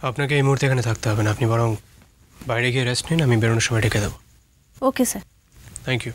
আপনাকে এই মুহূর্তে এখানে থাকতে হবে না, আপনি বরং বাইরে গিয়ে রেস্ট নিন, আমি বেরোনোর সময় ডেকে দেবো। Okay sir. Thank you.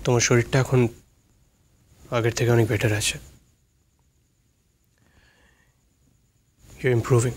তোমার শরীরটা এখন আগের থেকে অনেক বেটার আছে। You improving.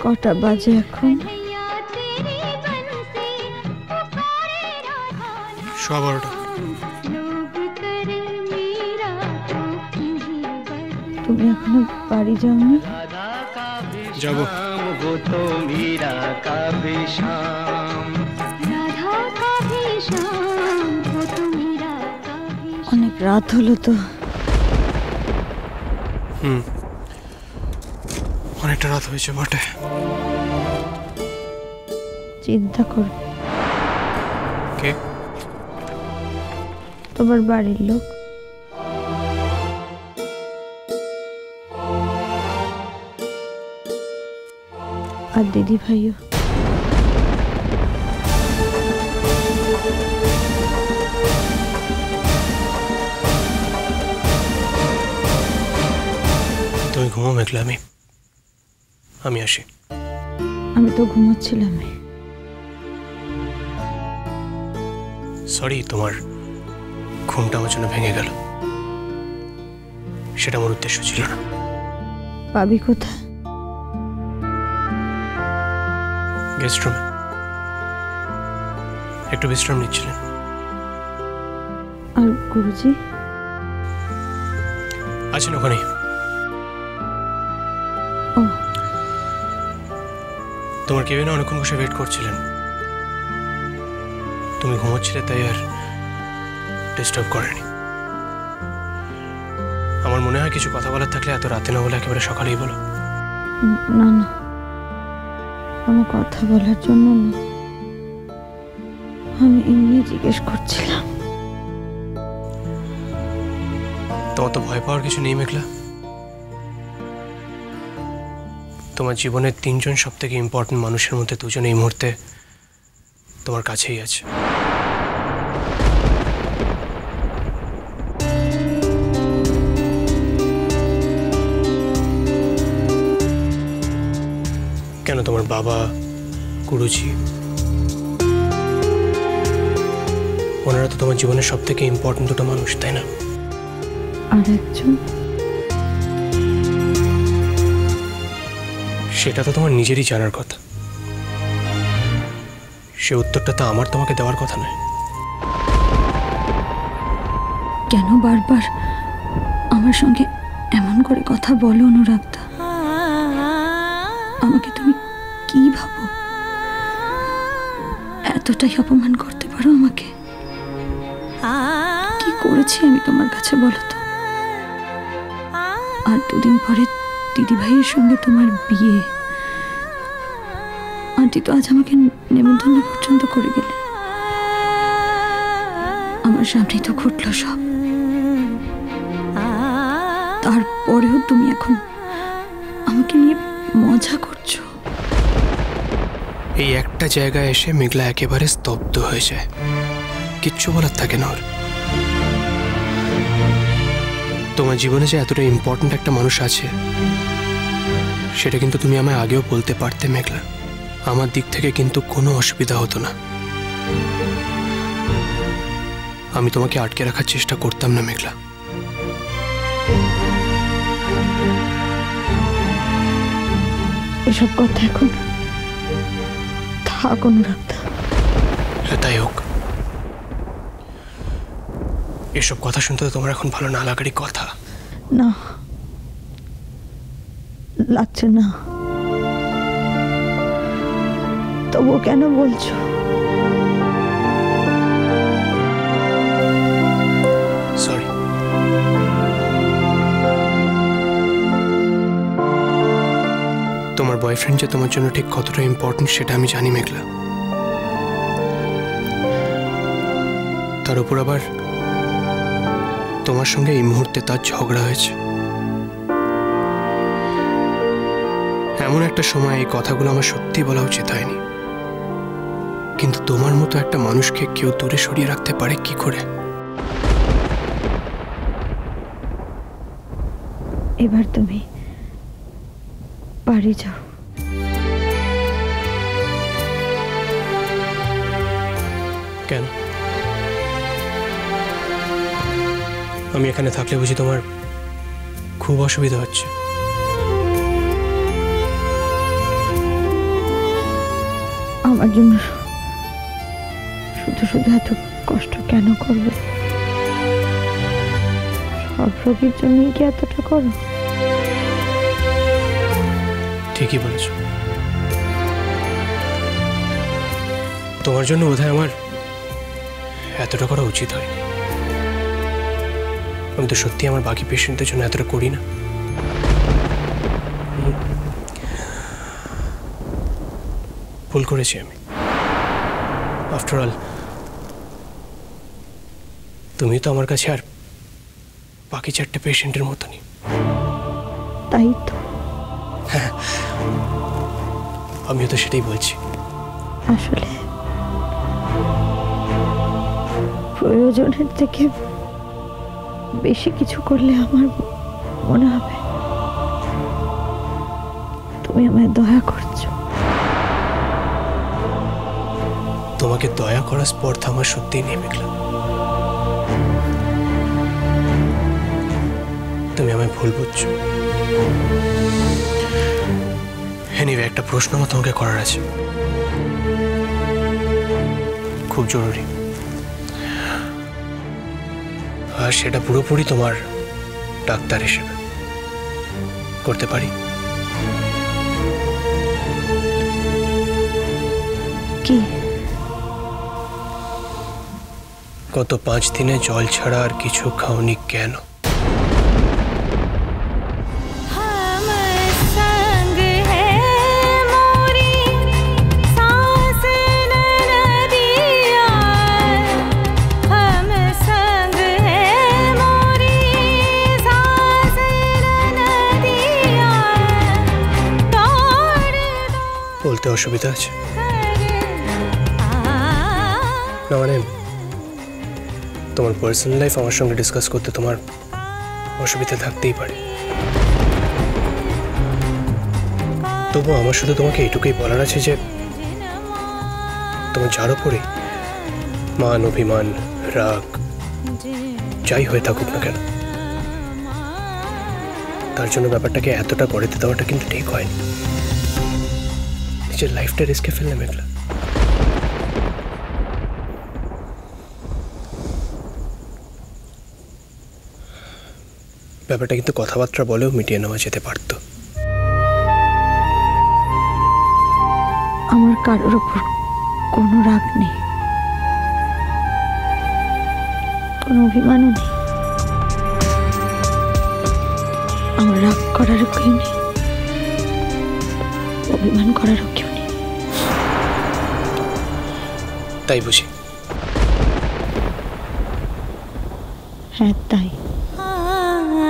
কটা বাজে এখন? 12:15। তুমি এখনো বাড়ি যাওনি? যাবো। অনেক রাত হলো তো। অনেকটা রাত হয়েছে বটে। চিন্তা করো। কে? তোমার বাড়ির লোক। আর দিদি ভাইও। তুমি ঘুমো মেঘলা, আমি আসি। আমি তো ঘুমাচ্ছিলাম। সরি, তোমার ঘুমটা আমার জন্য ভেঙে গেল, সেটা আমার উদ্দেশ্য ছিল না। পাবি কোথায়? গেস্ট রুমে একটু বিশ্রাম নিচ্ছিলেন। আর গুরুজি আছেন ওখানে। ও, তোমার কেবিনে অনেকক্ষণ বসে ওয়েট করছিলেন, তুমি ঘুমোচ্ছিলে তাই আর ডিস্টার্ব করেনি। আমার মনে হয় কিছু কথা বলার থাকলে এত রাতে না বলে একেবারে সকালেই বলো। না না, কোনো কথা বলার জন্য না, আমি এমনি জিজ্ঞেস করছিলাম। তোমার তো ভয় পাওয়ার কিছু নেই মেঘলা। তোমার জীবনের 3 জন সব থেকে ইম্পর্টেন্ট মানুষের মধ্যে 2 জন এই মুহূর্তে তোমার কাছেই আছে। কেন, তোমার বাবা, গুরুজি, ওনারা তো তোমার জীবনের সব থেকে ইম্পর্টেন্ট 2টা মানুষ, তাই না? আর একজন? সেটা তো তোমার নিজেরই জানার কথা, সে উত্তরটা তো আমার তোমাকে দেওয়ার কথা নয়। কেন বারবার আমার সঙ্গে এমন করে কথা বলো অনুরাগদা? আমাকে তুমি কি ভাবো? এতটাই অপমান করতে পারো আমাকে? কি করেছি আমি তোমার কাছে বলো তো? আর 2 দিন পরে দিদি ভাইয়ের সঙ্গে তোমার বিয়ে। আন্টি তো আজ আমাকে নেমন্তন্ন পর্যন্ত করে গেলেন। আমার সামনেই তো ঘটলো সব। পরেও তুমি এখন আমাকে নিয়ে মজা করছো। এই একটা জায়গায় এসে মেঘলা একেবারে স্তব্ধ হয়ে যায়, কিচ্ছু বলার থাকে না ওর। তোমার জীবনে যে এতটা ইম্পর্ট্যান্ট একটা মানুষ আছে সেটা কিন্তু তুমি আমায় আগেও বলতে পারতে মেঘলা। আমার দিক থেকে কিন্তু কোনো অসুবিধা হতো না, আমি তোমাকে আটকে রাখার চেষ্টা করতাম না মেঘলা। এসব কথা এখন থাক অনুরাগদা। তাই হোক, এসব কথা শুনতে তো তোমার এখন ভালো না লাগারই কথা। না, লাগছে না। তবু কেন বলছো? সরি। তোমার বয়ফ্রেন্ড যে তোমার জন্য ঠিক কতটা ইম্পর্টেন্ট সেটা আমি জানি মেঘলা। তার উপর আবার তোমার সঙ্গে এই মুহূর্তে তার ঝগড়া হয়েছে। এমন একটা সময় এই কথাগুলো আমার সত্যি বলা উচিত হয়নি, কিন্তু তোমার মতো একটা মানুষকে কেউ দূরে সরিয়ে রাখতে পারে কি করে? এবার তুমি বাড়ি যাও। কেন? আমি এখানে থাকলে বুঝি তোমার খুব অসুবিধা হচ্ছে? আমার জন্য শুধু শুধু এত কষ্ট কেন করবে? সব রোগীর জন্যই কি এতটা করো? ঠিকই বলেছ। তোমার জন্য বোধহয় আমার এতটা করা উচিত হয়নি। আমি তো সত্যি আমার বাকি পেশেন্টদের জন্য এতটা করি না। ভুল করেছি আমি। আফটার অল তুমি তো আমার কাছে আর বাকি 4টে পেশেন্টের মতনই। তাই তো। হ্যাঁ, আমিও তো সেটাই বলছি। আসলে প্রয়োজনের থেকে বেশি কিছু করলে আমার মনে হবে তুমি আমায় দয়া করছো। তোমাকে দয়া করার স্পর্ধা আমার সত্যিই নেই মেঘলা। তুমি আমায় ভুল বুঝছো। এনিওয়ে, একটা প্রশ্ন আমার তোমাকে করার আছে, খুব জরুরি, আর সেটা পুরোপুরি তোমার ডাক্তার হিসেবে করতে পারি? কি? গত 5 দিনে জল ছাড়া আর কিছু খাওনি কেন? বলতে অসুবিধা আছে না? মানে তোমার পার্সোনাল লাইফ আমার সঙ্গে ডিসকাস করতে তোমার অসুবিধা থাকতেই পারে, তবু আমার শুধু তোমাকে এইটুকুই বলার আছে যে তোমার যার উপরে মান, অভিমান, রাগ যাই হয়ে থাকুক না কেন, তার জন্য ব্যাপারটাকে এতটা গড়েতে দেওয়াটা কিন্তু ঠিক হয়নি। নিজের লাইফটা রিস্কে ফেললে মেঘলা। ব্যাপারটা কিন্তু কথাবার্তা বলেও মিটিয়ে নেওয়া যেতে পারত। আমার কারোর উপর কোনো রাগ নেই, কোনো অভিমানও নেই। আমার রাগ করারও কেউ নেই, অভিমান করারও কেউ নেই। তাই বুঝি? হ্যাঁ, তাই।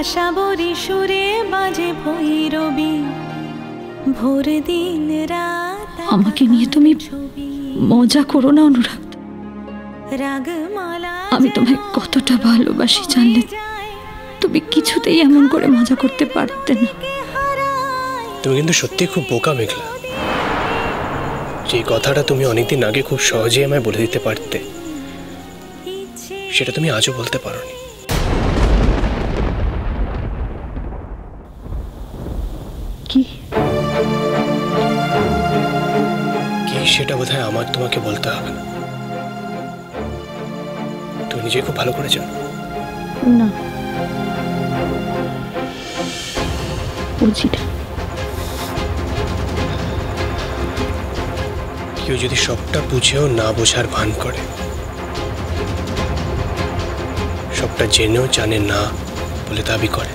আশাবরী সুরে বাজে ভৈরবী, ভোর দিন রাত আমাকে নিয়ে তুমি মজা করো না অনুরাগ। রাগমালা আমি তোমায় কতটা ভালোবাসি জানলে তুমি কিছুতেই এমন করে মজা করতে পারতে না। তুমি কিন্তু সত্যি খুব বোকা মেঘলা। যে কথাটা তুমি অনেকদিন আগে খুব সহজেই আমায় বলে দিতে পারতে, সেটা তুমি আজও বলতে পারোনি। কি কি সেটা বোধহয় আমার তোমাকে বলতে হবে না, তুমি নিজে খুব ভালো করে জানো। না, বুঝি না। কেউ যদি সবটা বুঝেও না বোঝার ভান করে, সবটা জেনেও জানে না বলে দাবি করে,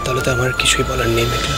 তাহলে তো আমার কিছুই বলার নেই মেঘলা।